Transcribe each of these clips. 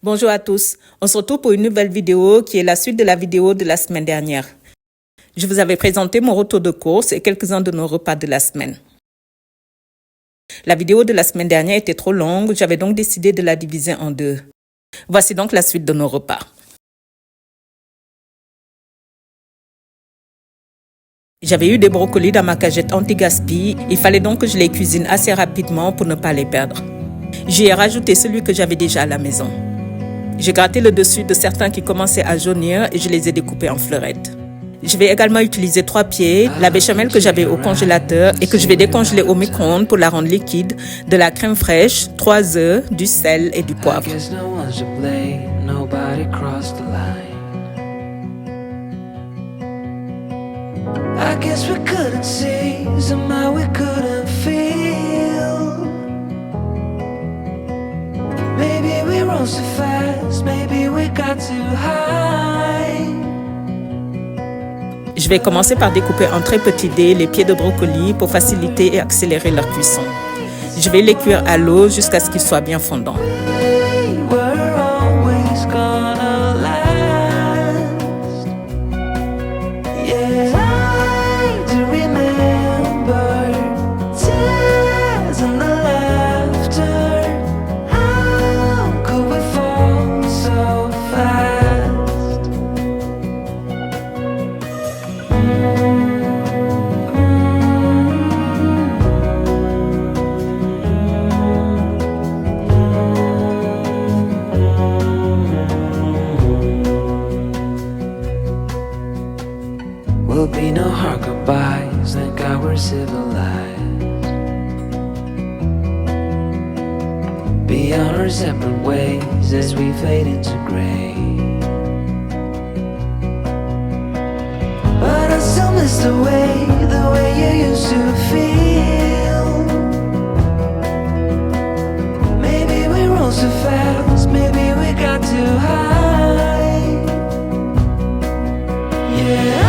Bonjour à tous, on se retrouve pour une nouvelle vidéo qui est la suite de la vidéo de la semaine dernière. Je vous avais présenté mon retour de course et quelques-uns de nos repas de la semaine. La vidéo de la semaine dernière était trop longue, j'avais donc décidé de la diviser en deux. Voici donc la suite de nos repas. J'avais eu des brocolis dans ma cagette anti-gaspi, il fallait donc que je les cuisine assez rapidement pour ne pas les perdre. J'y ai rajouté celui que j'avais déjà à la maison. J'ai gratté le dessus de certains qui commençaient à jaunir et je les ai découpés en fleurettes. Je vais également utiliser 3 pieds, la béchamel que j'avais au congélateur et que je vais décongeler au micro-ondes pour la rendre liquide, de la crème fraîche, 3 œufs, du sel et du poivre. I guess we couldn't see, somehow we couldn't feel. Maybe we rose too fast, maybe we got too high. Je vais commencer par découper en très petits dés les pieds de brocoli pour faciliter et accélérer leur cuisson. Je vais les cuire à l'eau jusqu'à ce qu'ils soient bien fondants. Will be no hard goodbyes, thank God we're civilized. Be on our separate ways as we fade into gray. But I still miss the way you used to feel. Maybe we rose too fast, maybe we got too high. Yeah.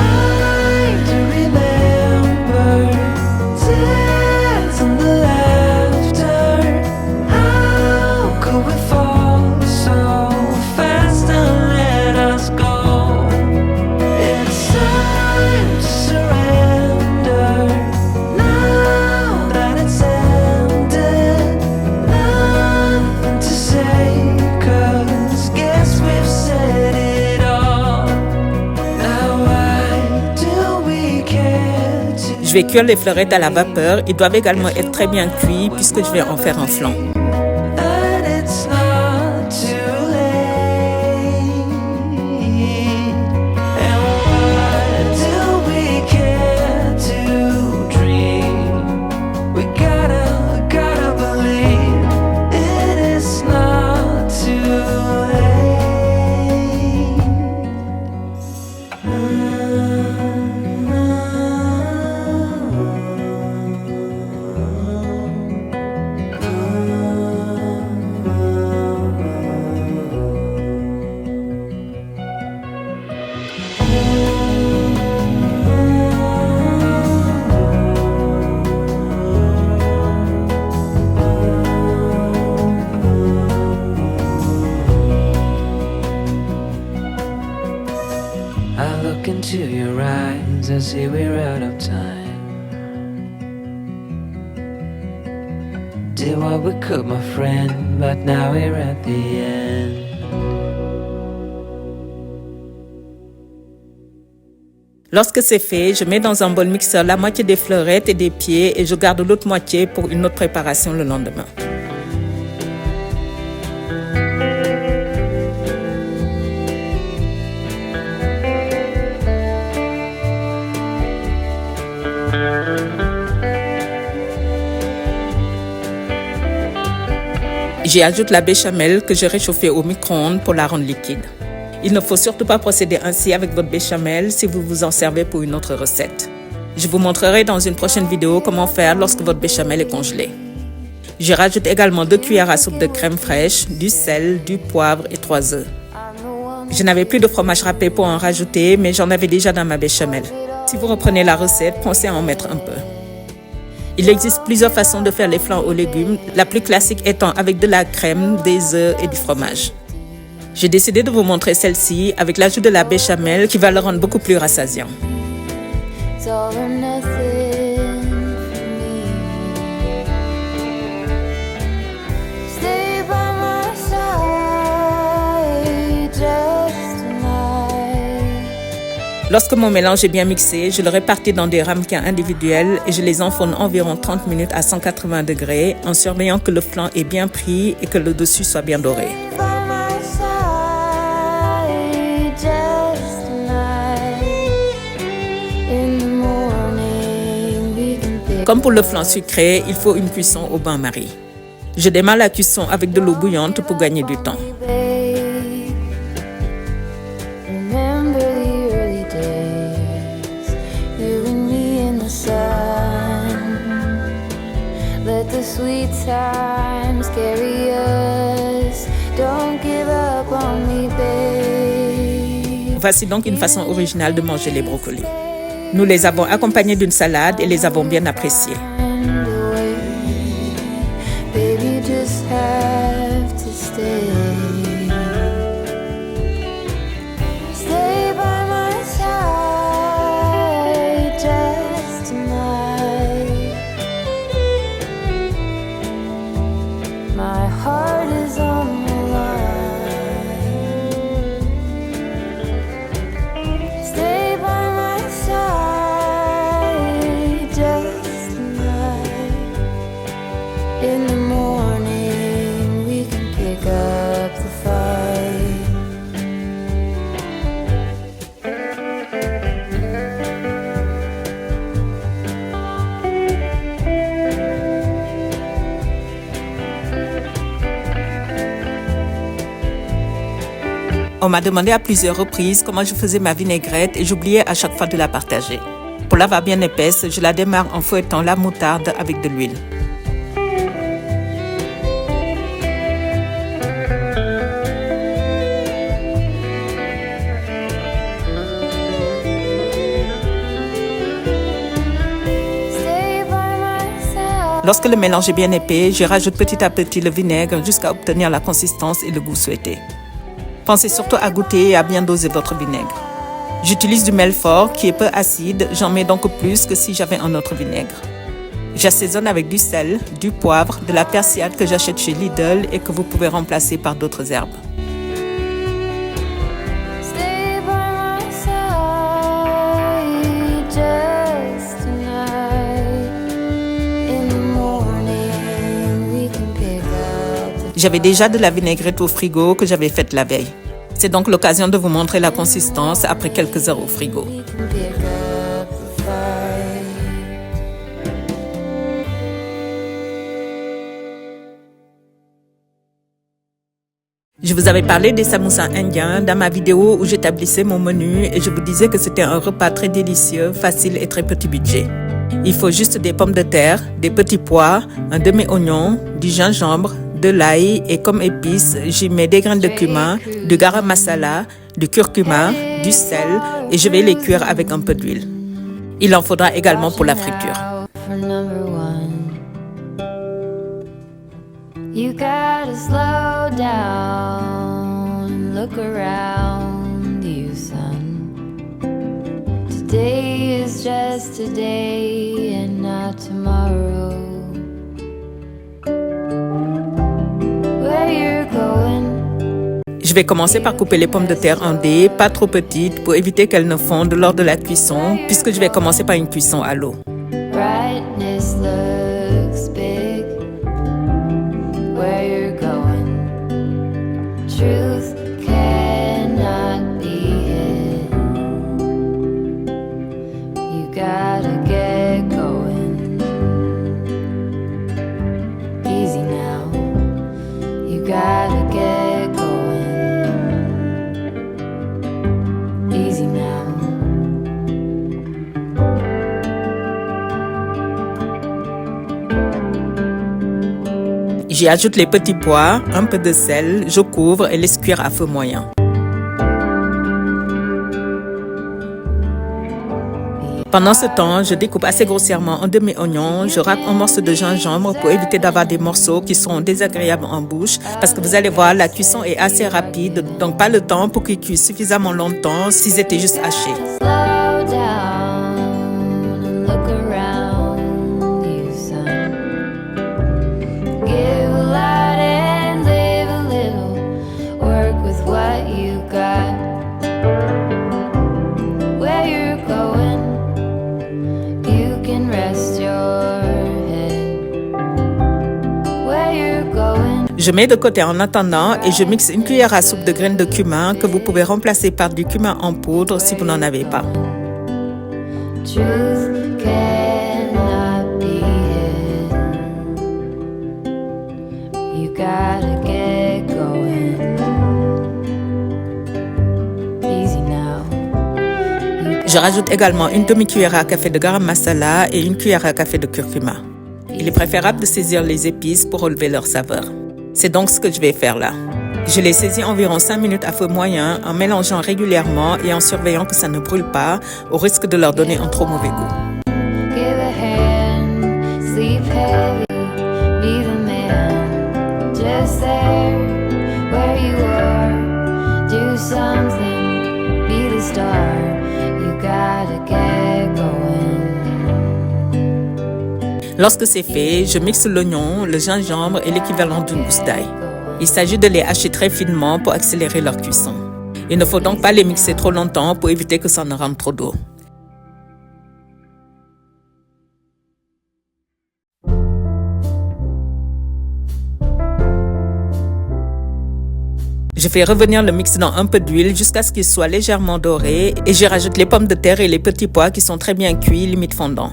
Je vais cuire les fleurettes à la vapeur. Ils doivent également être très bien cuits puisque je vais en faire un flan. I look into your eyes, I see we're out of time. Did what we could, my friend, but now we're at the end. Lorsque c'est fait, je mets dans un bol mixeur la moitié des fleurettes et des pieds et je garde l'autre moitié pour une autre préparation le lendemain. J'y ajoute la béchamel que j'ai réchauffée au micro-ondes pour la rendre liquide. Il ne faut surtout pas procéder ainsi avec votre béchamel si vous vous en servez pour une autre recette. Je vous montrerai dans une prochaine vidéo comment faire lorsque votre béchamel est congelée. Je rajoute également 2 cuillères à soupe de crème fraîche, du sel, du poivre et 3 œufs. Je n'avais plus de fromage râpé pour en rajouter, mais j'en avais déjà dans ma béchamel. Si vous reprenez la recette, pensez à en mettre un peu. Il existe plusieurs façons de faire les flans aux légumes, la plus classique étant avec de la crème, des œufs et du fromage. J'ai décidé de vous montrer celle-ci avec l'ajout de la béchamel qui va le rendre beaucoup plus rassasiant. It's all or nothing for me. Stay by my side just tonight. Lorsque mon mélange est bien mixé, je le répartis dans des ramequins individuels et je les enfourne environ 30 minutes à 180 degrés en surveillant que le flanc est bien pris et que le dessus soit bien doré. By my side just tonight. In the morning we can pick Comme pour le flan sucré, il faut une cuisson au bain-marie. Je démarre la cuisson avec de l'eau bouillante pour gagner du temps. babe. Remember the early days, you and me in the sun. Let the sweet times carry us. Don't give up on me, babe. Voici donc une façon originale de manger les brocolis. Nous les avons accompagnés d'une salade et les avons bien appréciés. And away, babe, you just have to stay. Stay by my side just tonight. My heart is on the line. Stay by my side just tonight. In the morning we can pick up the fight. On m'a demandé à plusieurs reprises comment je faisais ma vinaigrette et j'oubliais à chaque fois de la partager. Pour l'avoir bien épaisse, je la démarre en fouettant la moutarde avec de l'huile. Stay by my side. Lorsque le mélange est bien épais, je rajoute petit à petit le vinaigre jusqu'à obtenir la consistance et le goût souhaité. Pensez surtout à goûter et à bien doser votre vinaigre. J'utilise du Melfort qui est peu acide, j'en mets donc plus que si j'avais un autre vinaigre. J'assaisonne avec du sel, du poivre, de la persillade que j'achète chez Lidl et que vous pouvez remplacer par d'autres herbes. Stay by my side just tonight. In the morning we can pick up the J'avais déjà de la vinaigrette au frigo que j'avais faite la veille. C'est donc l'occasion de vous montrer la consistance après quelques heures au frigo. we can pick up the fight. Je vous avais parlé des samoussas indiens dans ma vidéo où j'établissais mon menu et je vous disais que c'était un repas très délicieux, facile et très petit budget. Il faut juste des pommes de terre, des petits pois, un demi-oignon, du gingembre, de l'ail et comme épices, j'y mets des graines de cumin, du garam masala, du curcuma, du sel et je vais les cuire avec un peu d'huile. Il en faudra également pour la friture. Now for number one, you gotta slow down, look around you, son. Today is just today and not tomorrow. Where you're going, Je vais commencer par couper les pommes de terre en dés, pas trop petites, pour éviter qu'elles ne fondent lors de la cuisson, puisque je vais commencer par une cuisson à l'eau. brightness looks big. Where you're going, truth cannot be hid. You gotta get going. Easy now. You gotta get going. Easy now. J'y ajoute les petits pois, un peu de sel, je couvre et laisse cuire à feu moyen. Pendant ce temps, je découpe assez grossièrement un demi-oignon, je râpe un morceau de gingembre pour éviter d'avoir des morceaux qui seront désagréables en bouche parce que vous allez voir, la cuisson est assez rapide, donc pas le temps pour qu'ils cuisent suffisamment longtemps s'ils étaient juste hachés. Slow down and look around you, son. Give a lot and live a little. Work with what you got. Where you're going, you can rest your head. Where you're going. Je mets de côté en attendant et je mixe une cuillère à soupe de graines de cumin que vous pouvez remplacer par du cumin en poudre si vous n'en avez pas. Truth cannot be hidden. You gotta get going. Easy now. Je rajoute également une demi-cuillère à café de garam masala et une cuillère à café de curcuma. Il est préférable de saisir les épices pour relever leur saveur. C'est donc ce que je vais faire là. Je les saisis environ 5 minutes à feu moyen en mélangeant régulièrement et en surveillant que ça ne brûle pas au risque de leur donner un trop mauvais goût. Give a hand, sleep heavy, be the man. Just there, where you are, do something, be the star. You gotta get going. Lorsque c'est fait, je mixe l'oignon, le gingembre et l'équivalent d'une gousse d'ail. Il s'agit de les hacher très finement pour accélérer leur cuisson. Il ne faut donc pas les mixer trop longtemps pour éviter que ça ne rentre trop d'eau. Je fais revenir le mix dans un peu d'huile jusqu'à ce qu'il soit légèrement doré et je rajoute les pommes de terre et les petits pois qui sont très bien cuits, limite fondants.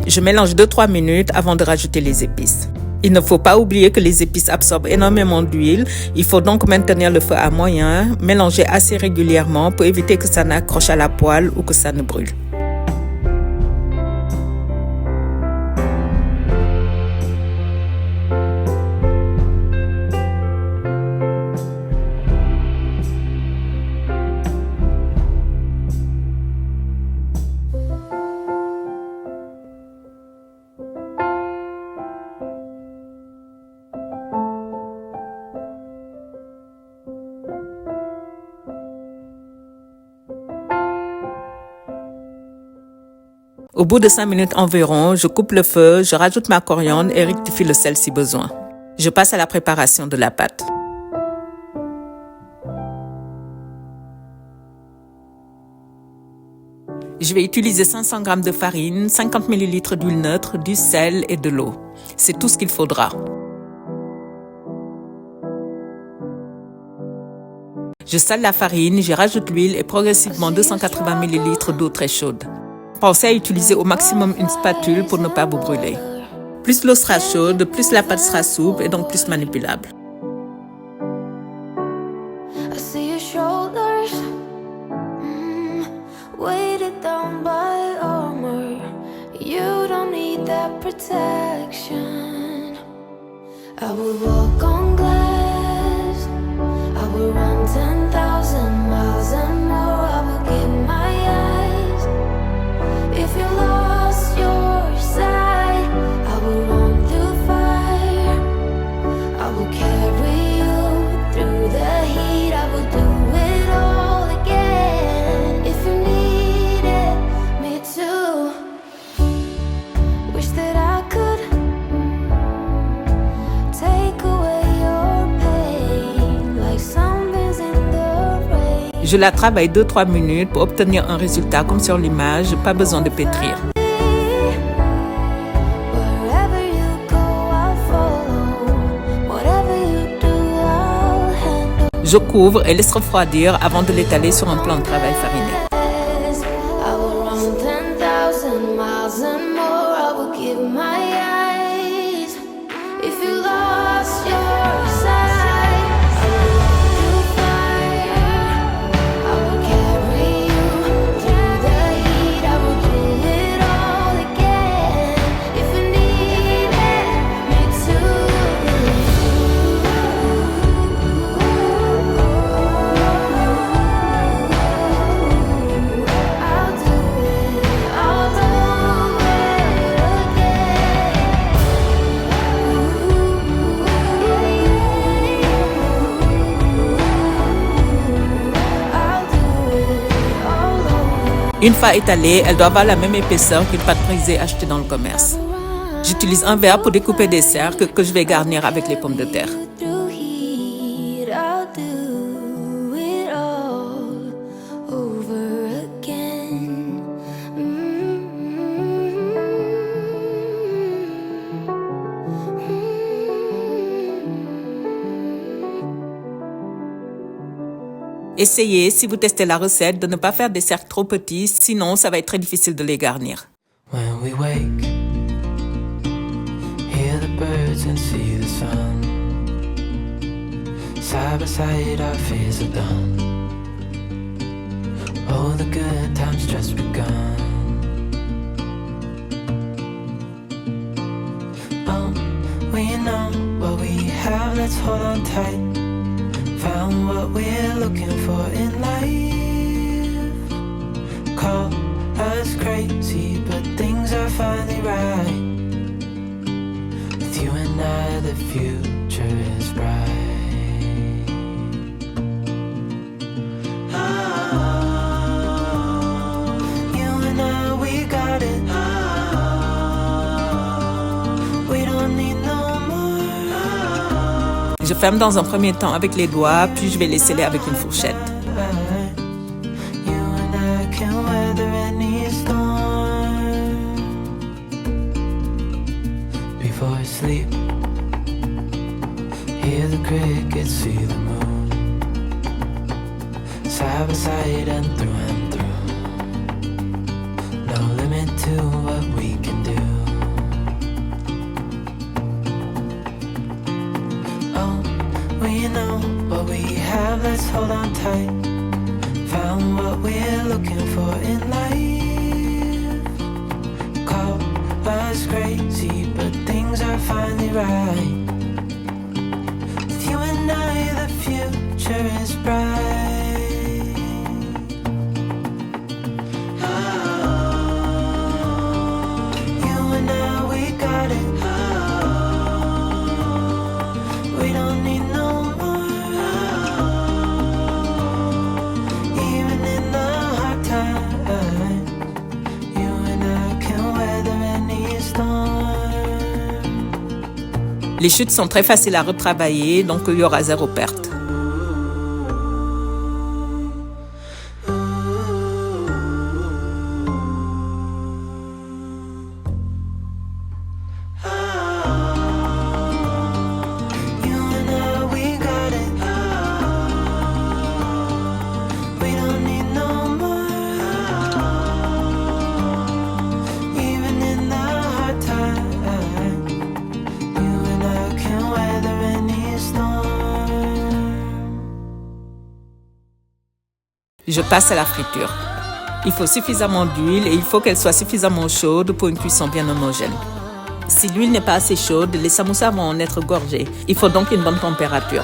Je mélange 2-3 minutes avant de rajouter les épices. Il ne faut pas oublier que les épices absorbent énormément d'huile. Il faut donc maintenir le feu à moyen, mélanger assez régulièrement pour éviter que ça n'accroche à la poêle ou que ça ne brûle. Au bout de 5 minutes environ, je coupe le feu, je rajoute ma coriandre et rectifie le sel si besoin. Je passe à la préparation de la pâte. Je vais utiliser 500 g de farine, 50 ml d'huile neutre, du sel et de l'eau. C'est tout ce qu'il faudra. Je sale la farine, je rajoute l'huile et progressivement 280 ml d'eau très chaude. Pensez à utiliser au maximum une spatule pour ne pas vous brûler. Plus l'eau sera chaude, plus la pâte sera souple et donc plus manipulable. I see your shoulders, weighted down by armor. You don't need that protection. I will walk on glass. I will run 10,000 miles and more. I will give my eyes. If you lost your sight, I will run through fire. I will carry you through the heat. I will do it all again. If you needed me to, wish that I could take away your Je la travaille 2-3 minutes pour obtenir un résultat comme sur l'image, pas besoin de pétrir. Wherever you go, I'll follow. Whatever you do, I'll handle. Je couvre et laisse refroidir avant de l'étaler sur un plan de travail fariné. I will run 10,000 miles and more. I will give my eyes. If you lost your sight, I will walk you fire. I will carry you through the heat. I will give it all again. If you needed me to, I'll do it all over again. I'll do it all over. Une fois étalée, elle doit avoir la même épaisseur qu'une pâte brisée achetée dans le commerce. J'utilise un verre pour découper des cercles que je vais garnir avec les pommes de terre. Through heat, I'll do it all over again. Essayez, si vous testez la recette, de ne pas faire des cercles trop petits, sinon ça va être très difficile de les garnir. When we wake, hear the birds and see the sun. Side by side, our fears are done. Oh, the good times just begun. We know what we have, let's hold on tight. Found what we're looking for in life. Call us crazy, but things are finally right. With you and I, the future is bright. You and I, we got it. We don't need no more. Je ferme dans un premier temps avec les doigts, puis je vais les sceller avec une fourchette. You and I can weather any storm. Before I sleep, hear the crickets, see the moon. Side by side and through. No limit to what we can do. Oh, we know what we have, let's hold on tight. Found what we're looking for in life. Call us crazy, but things are finally right. With you and I, the future is bright. You and I, we got it. We don't need no more. Even in the hard times, you and I can weather any storm. Les chutes sont très faciles à retravailler, donc il y aura zéro perte. You and I, we got it. We don't need no more. Even in the hard times, you and I can weather any storm. Je passe à la friture. Il faut suffisamment d'huile et il faut qu'elle soit suffisamment chaude pour une cuisson bien homogène. Si l'huile n'est pas assez chaude, les samoussas vont en être gorgés. Il faut donc une bonne température.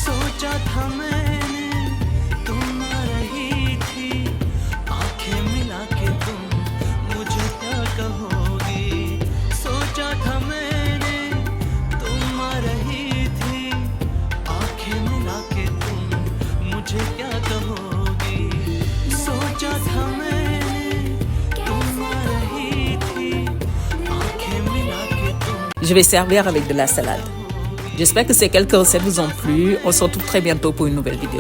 सोचा था मैंने Je vais servir avec de la salade. J'espère que ces quelques recettes vous ont plu. On se retrouve très bientôt pour une nouvelle vidéo.